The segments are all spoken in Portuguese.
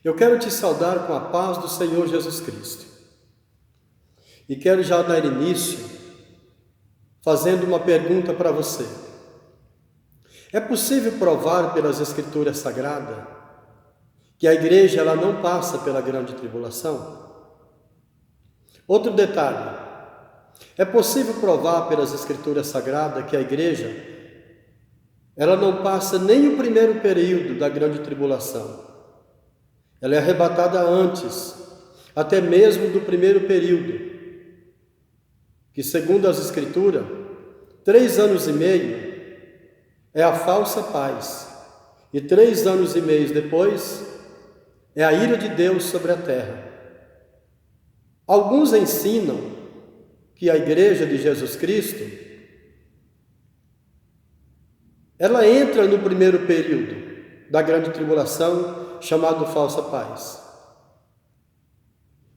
Eu quero te saudar com a paz do Senhor Jesus Cristo. E quero já dar início fazendo uma pergunta para você. É possível provar pelas Escrituras Sagradas que a igreja ela não passa pela grande tribulação? Outro detalhe. É possível provar pelas Escrituras Sagradas que a igreja ela não passa nem o primeiro período da grande tribulação. Ela é arrebatada antes, até mesmo do primeiro período, que segundo as Escrituras, 3 anos e meio é a falsa paz, e 3 anos e meio depois é a ira de Deus sobre a terra. Alguns ensinam que a igreja de Jesus Cristo, ela entra no primeiro período da grande tribulação, chamado falsa paz.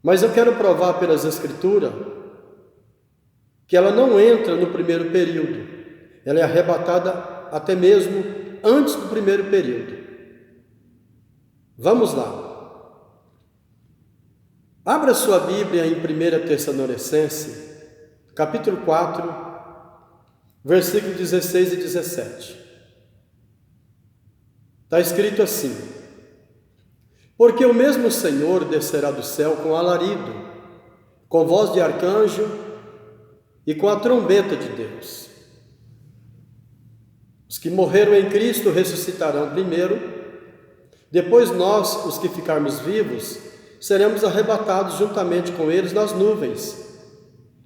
Mas eu quero provar pelas Escrituras que ela não entra no primeiro período. Ela é arrebatada até mesmo antes do primeiro período. Vamos lá. Abra sua Bíblia em 1 Tessalonicenses, capítulo 4, versículos 16 e 17. Está escrito assim: porque o mesmo Senhor descerá do céu com alarido, com voz de arcanjo e com a trombeta de Deus. Os que morreram em Cristo ressuscitarão primeiro, depois nós, os que ficarmos vivos, seremos arrebatados juntamente com eles nas nuvens,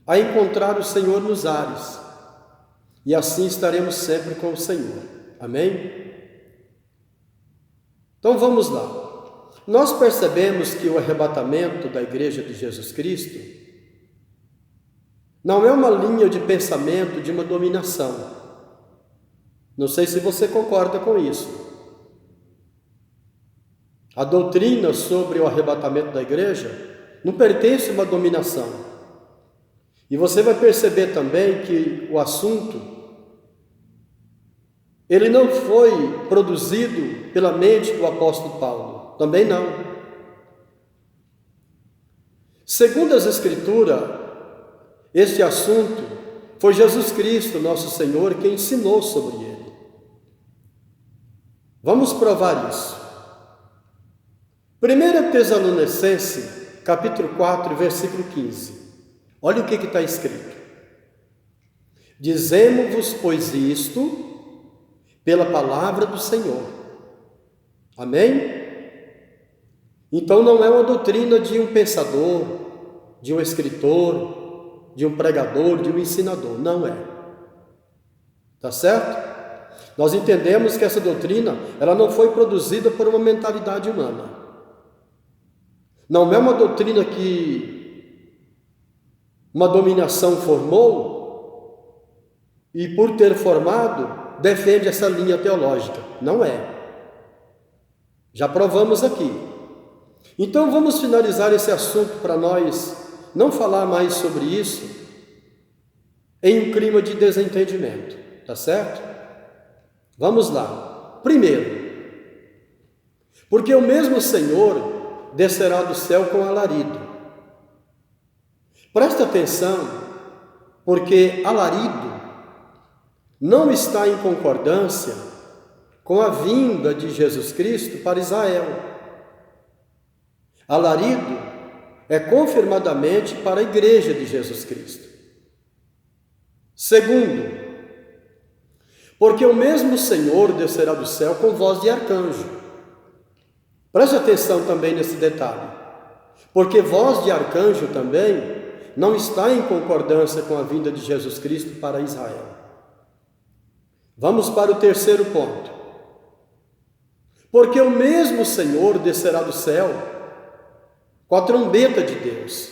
a encontrar o Senhor nos ares, e assim estaremos sempre com o Senhor. Amém? Então vamos lá. Nós percebemos que o arrebatamento da Igreja de Jesus Cristo não é uma linha de pensamento de uma dominação. Não sei se você concorda com isso. A doutrina sobre o arrebatamento da Igreja não pertence a uma dominação. E você vai perceber também que o assunto, ele não foi produzido pela mente do apóstolo Paulo. Também não. Segundo as Escrituras, este assunto foi Jesus Cristo, nosso Senhor, quem ensinou sobre ele. Vamos provar isso. 1 Tessalonicenses, capítulo 4, versículo 15. Olha o que está escrito. Dizemos-vos, pois, isto pela palavra do Senhor. Amém? Então não é uma doutrina de um pensador, de um escritor, de um pregador, de um ensinador. Não é. Tá certo? Nós entendemos que essa doutrina, ela não foi produzida por uma mentalidade humana. Não é uma doutrina que uma dominação formou e por ter formado, defende essa linha teológica. Não é. Já provamos aqui. Então vamos finalizar esse assunto para nós não falar mais sobre isso em um clima de desentendimento, tá certo? Vamos lá. Primeiro, porque o mesmo Senhor descerá do céu com alarido. Presta atenção, porque alarido não está em concordância com a vinda de Jesus Cristo para Israel. Alarido é confirmadamente para a igreja de Jesus Cristo. Segundo, porque o mesmo Senhor descerá do céu com voz de arcanjo. Preste atenção também nesse detalhe, porque voz de arcanjo também não está em concordância com a vinda de Jesus Cristo para Israel. Vamos para o terceiro ponto. Porque o mesmo Senhor descerá do céu com a trombeta de Deus.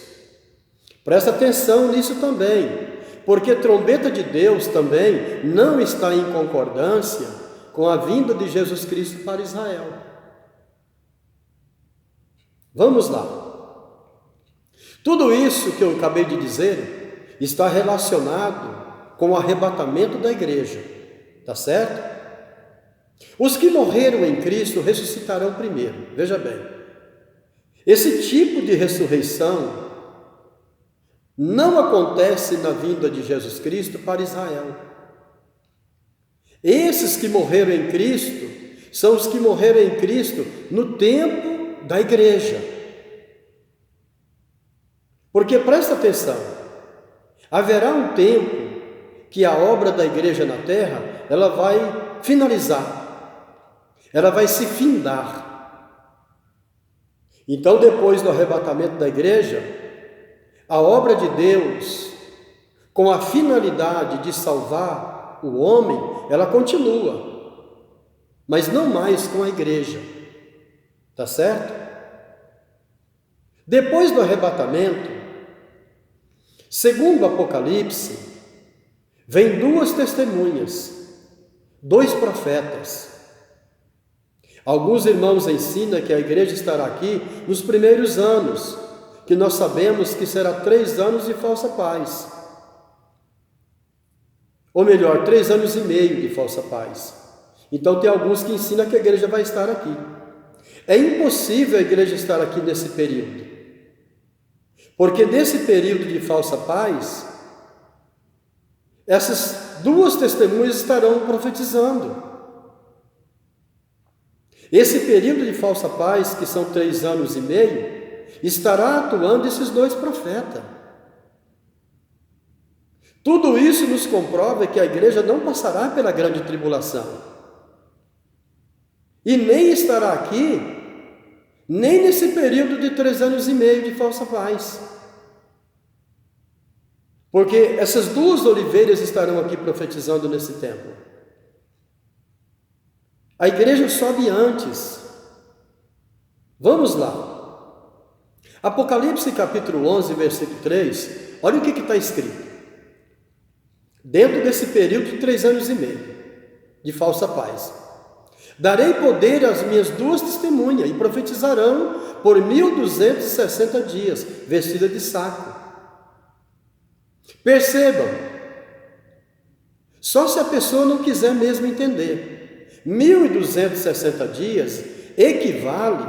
Presta atenção nisso também, porque a trombeta de Deus também não está em concordância com a vinda de Jesus Cristo para Israel. Vamos lá. Tudo isso que eu acabei de dizer está relacionado com o arrebatamento da igreja, tá certo? Os que morreram em Cristo ressuscitarão primeiro, veja bem. Esse tipo de ressurreição não acontece na vinda de Jesus Cristo para Israel. Esses que morreram em Cristo são os que morreram em Cristo no tempo da igreja. Porque presta atenção, haverá um tempo que a obra da igreja na terra, ela vai finalizar, ela vai se findar. Então, depois do arrebatamento da igreja, a obra de Deus, com a finalidade de salvar o homem, ela continua, mas não mais com a igreja, tá certo? Depois do arrebatamento, segundo o Apocalipse, vem 2 testemunhas, 2 profetas. Alguns irmãos ensinam que a igreja estará aqui nos primeiros anos, que nós sabemos que será 3 anos de falsa paz. Ou melhor, 3 anos e meio de falsa paz. Então tem alguns que ensinam que a igreja vai estar aqui. É impossível a igreja estar aqui nesse período. Porque nesse período de falsa paz, essas 2 testemunhas estarão profetizando. Esse período de falsa paz, que são 3 anos e meio, estará atuando esses 2 profetas. Tudo isso nos comprova que a igreja não passará pela grande tribulação. E nem estará aqui, nem nesse período de 3 anos e meio de falsa paz. Porque essas 2 oliveiras estarão aqui profetizando nesse tempo. A igreja sobe antes. Vamos lá. Apocalipse capítulo 11, versículo 3, olha o que está escrito. Dentro desse período de 3 anos e meio de falsa paz. Darei poder às minhas 2 testemunhas e profetizarão por 1260 dias, vestidas de saco. Percebam, só se a pessoa não quiser mesmo entender. 1260 dias equivale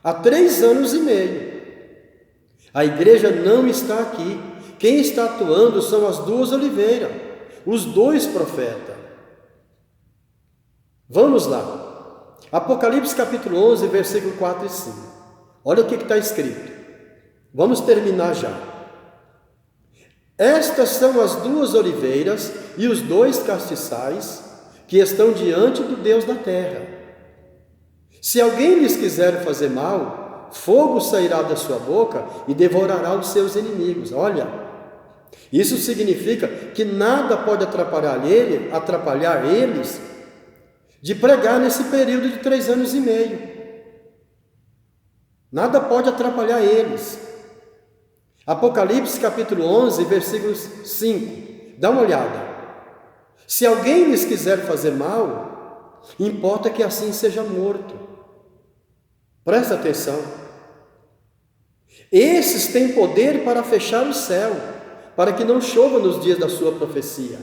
a 3 anos e meio. A igreja não está aqui. Quem está atuando são as 2 oliveiras, os 2 profetas. Vamos lá. Apocalipse capítulo 11, versículo 4 e 5. Olha o que está escrito. Vamos terminar já. Estas são as 2 oliveiras e os 2 castiçais que estão diante do Deus da terra. Se alguém lhes quiser fazer mal, fogo sairá da sua boca e devorará os seus inimigos. Olha, isso significa que nada pode atrapalhar eles de pregar nesse período de 3 anos e meio. Nada pode atrapalhar eles. Apocalipse capítulo 11, versículo 5. Dá uma olhada. Se alguém lhes quiser fazer mal, importa que assim seja morto. Presta atenção. Esses têm poder para fechar o céu, para que não chova nos dias da sua profecia.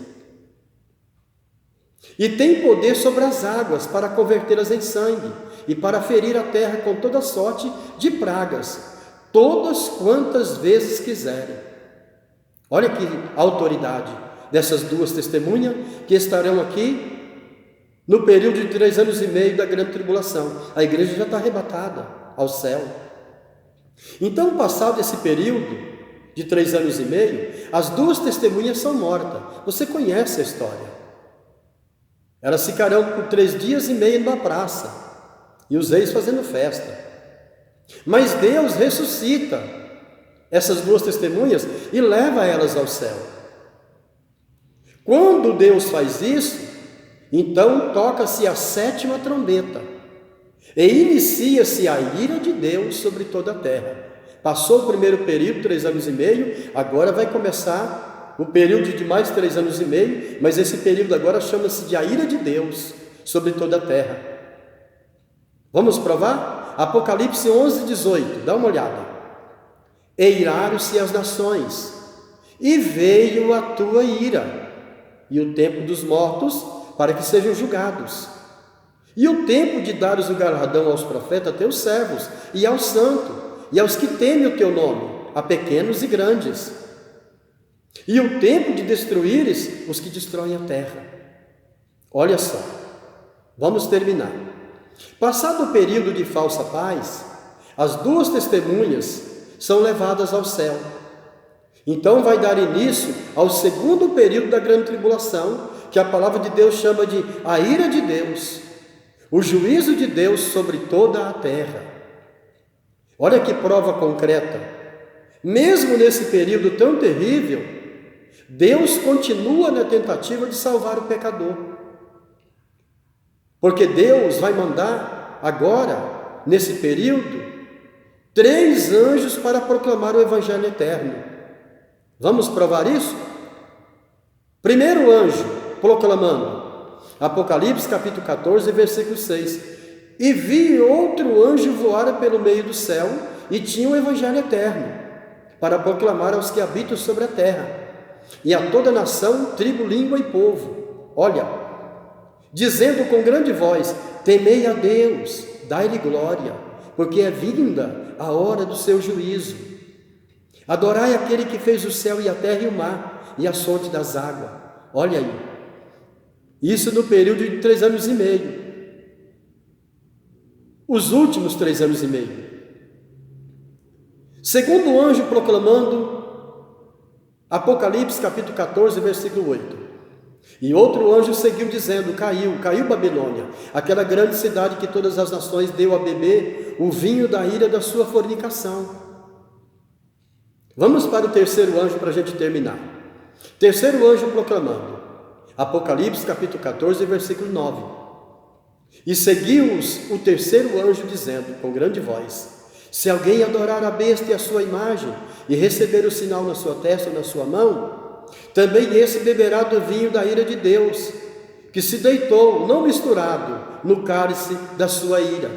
E tem poder sobre as águas para convertê-las em sangue e para ferir a terra com toda sorte de pragas, todas quantas vezes quiserem. Olha que autoridade dessas 2 testemunhas que estarão aqui no período de 3 anos e meio da grande tribulação. A igreja já está arrebatada ao céu. Então, passado esse período de 3 anos e meio, as 2 testemunhas são mortas. Você conhece a história. Elas ficarão por 3 dias e meio na praça, e os reis fazendo festa. Mas Deus ressuscita essas 2 testemunhas e leva elas ao céu. Quando Deus faz isso, então toca-se a 7ª trombeta e inicia-se a ira de Deus sobre toda a terra. Passou o primeiro período, 3 anos e meio, agora vai começar o período de mais 3 anos e meio, mas esse período agora chama-se de a ira de Deus sobre toda a terra. Vamos provar? Apocalipse 11, 18, dá uma olhada. Eiraram-se as nações, e veio a tua ira, e o tempo dos mortos, para que sejam julgados. E o tempo de dares o galardão aos profetas, teus servos, e aos santos, e aos que temem o teu nome, a pequenos e grandes. E o tempo de destruíres os que destroem a terra. Olha só, vamos terminar. Passado o período de falsa paz, as duas testemunhas são levadas ao céu. Então vai dar início ao segundo período da grande tribulação, que a palavra de Deus chama de a ira de Deus, o juízo de Deus sobre toda a terra. Olha que prova concreta. Mesmo nesse período tão terrível, Deus continua na tentativa de salvar o pecador. Porque Deus vai mandar agora, nesse período, 3 anjos para proclamar o evangelho eterno. Vamos provar isso? Primeiro anjo proclamando, Apocalipse capítulo 14, versículo 6. E vi outro anjo voar pelo meio do céu e tinha o evangelho eterno, para proclamar aos que habitam sobre a terra, e a toda nação, tribo, língua e povo. Olha, dizendo com grande voz: temei a Deus, dai-lhe glória, porque é vinda a hora do seu juízo. Adorai aquele que fez o céu e a terra e o mar, e as fontes das águas. Olha aí, isso no período de 3 anos e meio. Os últimos 3 anos e meio. Segundo anjo proclamando, Apocalipse capítulo 14, versículo 8. E outro anjo seguiu dizendo: caiu Babilônia, aquela grande cidade que todas as nações deu a beber o vinho da ira da sua fornicação. Vamos para o terceiro anjo para a gente terminar. Terceiro anjo proclamando, Apocalipse capítulo 14, versículo 9. E seguiu-os o terceiro anjo dizendo com grande voz: se alguém adorar a besta e a sua imagem, e receber o sinal na sua testa ou na sua mão, também esse beberá do vinho da ira de Deus, que se deitou, não misturado, no cálice da sua ira.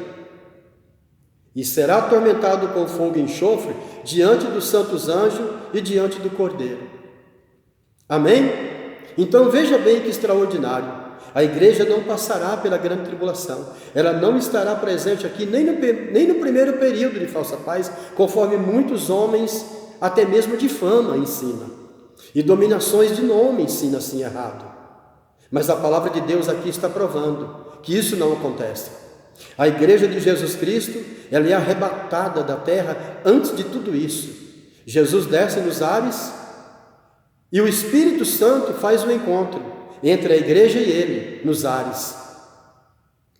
E será atormentado com fogo e enxofre diante dos santos anjos e diante do Cordeiro. Amém? Então veja bem que extraordinário. A igreja não passará pela grande tribulação. Ela não estará presente aqui nem no primeiro período de falsa paz, conforme muitos homens, até mesmo de fama, ensinam. E dominações de nome ensinam assim errado. Mas a palavra de Deus aqui está provando que isso não acontece. A igreja de Jesus Cristo, ela é arrebatada da terra antes de tudo isso. Jesus desce nos ares e o Espírito Santo faz o encontro entre a igreja e ele, nos ares.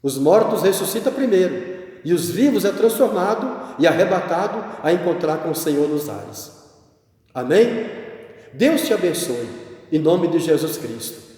Os mortos ressuscitam primeiro, e os vivos é transformado e arrebatado a encontrar com o Senhor nos ares. Amém? Deus te abençoe, em nome de Jesus Cristo.